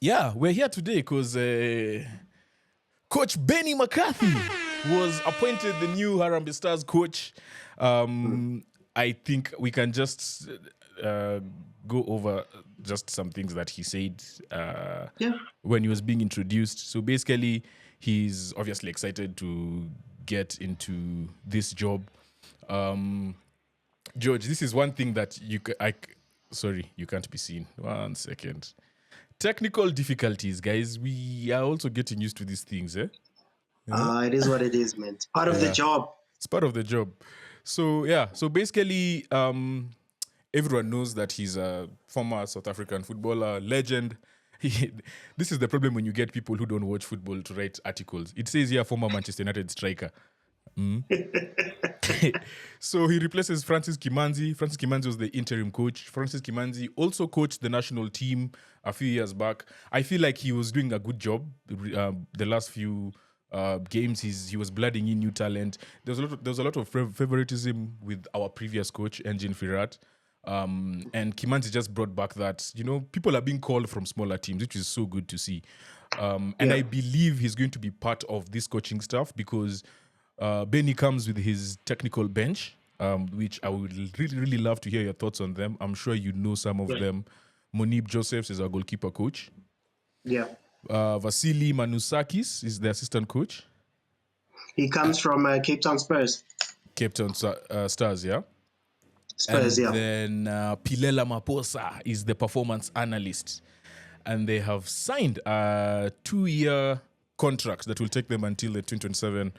Yeah, we're here today because Coach Benni McCarthy was appointed the new Harambee Stars coach. I think we can just go over just some things that he said when he was being introduced. So basically, he's obviously excited to get into this job. George, this is one thing that sorry, you can't be seen. 1 second. Technical difficulties, guys. We are also getting used to these things, eh? It is what it is, man. It's part of the job. It's part of the job. So yeah, so basically, everyone knows that he's a former South African footballer, legend. This is the problem when you get people who don't watch football to write articles. It says here, former Manchester United striker. So he replaces Francis Kimanzi. Francis Kimanzi was the interim coach. Francis Kimanzi also coached the national team a few years back. I feel like he was doing a good job the last few games. He was blooding in new talent. There was a lot of favoritism with our previous coach, Engin Firat. And Kimanzi just brought back that, people are being called from smaller teams, which is so good to see. And I believe he's going to be part of this coaching staff because Benni comes with his technical bench, which I would really, really love to hear your thoughts on them. I'm sure you know some of them. Monib Josephs is our goalkeeper coach. Yeah. Vasily Manusakis is the assistant coach. He comes from Cape Town Spurs. Cape Town Stars, yeah? Spurs, and then Pilela Maposa is the performance analyst. And they have signed a 2-year contract that will take them until the 2027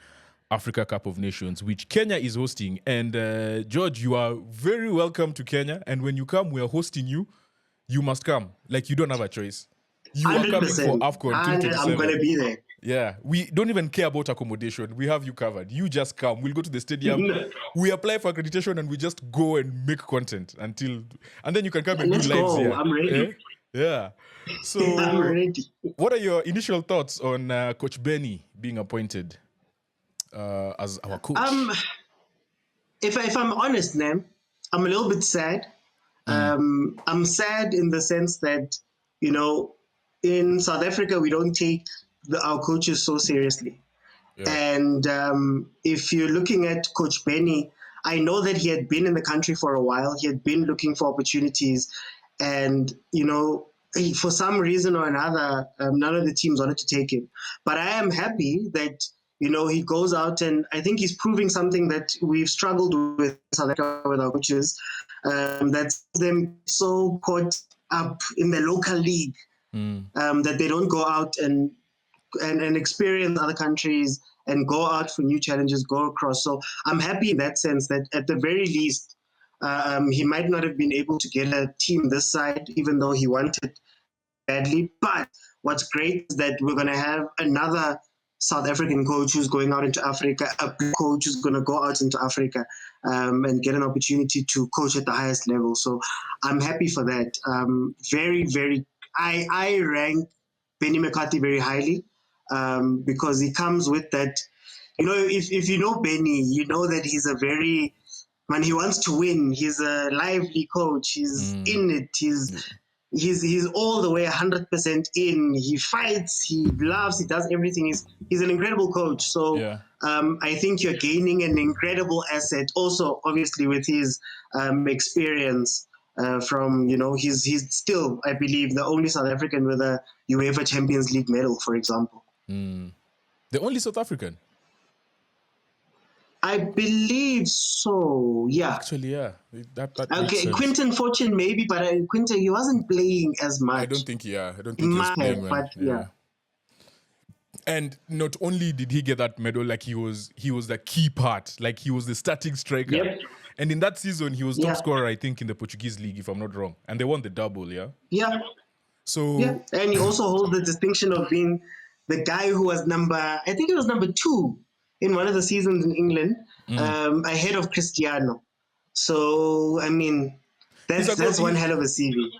Africa Cup of Nations, which Kenya is hosting. And George, you are very welcome to Kenya. And when you come, we are hosting you. You must come. Like, you don't have a choice. You 100%. Are coming for AFCON 2027. I'm going to be there. Yeah, we don't even care about accommodation. We have you covered. You just come. We'll go to the stadium. We apply for accreditation and we just go and make content and then you can come and do lives here. I'm ready. Eh? Yeah. So, I'm ready. What are your initial thoughts on Coach Benni being appointed as our coach? If I'm honest, Nam, I'm a little bit sad. I'm sad in the sense that, in South Africa, we don't take our coaches so seriously. Yeah. And if you're looking at Coach Benni, I know that he had been in the country for a while. He had been looking for opportunities. And, for some reason or another, none of the teams wanted to take him. But I am happy that, he goes out and I think he's proving something that we've struggled with in South Africa with our coaches. That's them so caught up in the local league that they don't go out and experience other countries and go out for new challenges, go across. So I'm happy in that sense that at the very least, he might not have been able to get a team this side, even though he wanted badly. But what's great is that we're going to have another South African coach who's going out into Africa, a coach who's going to go out into Africa and get an opportunity to coach at the highest level. So I'm happy for that. Very, very, I rank Benni McCarthy very highly because he comes with that. If you know Benni, you know that he's when he wants to win, he's a lively coach. He's in it. He's all the way 100% in. He fights, he loves, he does everything. He's an incredible coach. So I think you're gaining an incredible asset. Also, obviously, with his experience from, he's still, I believe, the only South African with a UEFA Champions League medal, for example. The only South African? I believe so, yeah. Actually, yeah. That okay, Quinton Fortune maybe, but Quinton, he wasn't playing as much. I don't think he was playing. But yeah. And not only did he get that medal, like he was the key part. Like he was the starting striker. Yep. And in that season, he was top scorer, I think, in the Portuguese league, if I'm not wrong. And they won the double, yeah? Yeah. So... Yeah, and he also holds the distinction of being the guy who was number 2 in one of the seasons in England, ahead of Cristiano. So, I mean, that's one hell of a CV.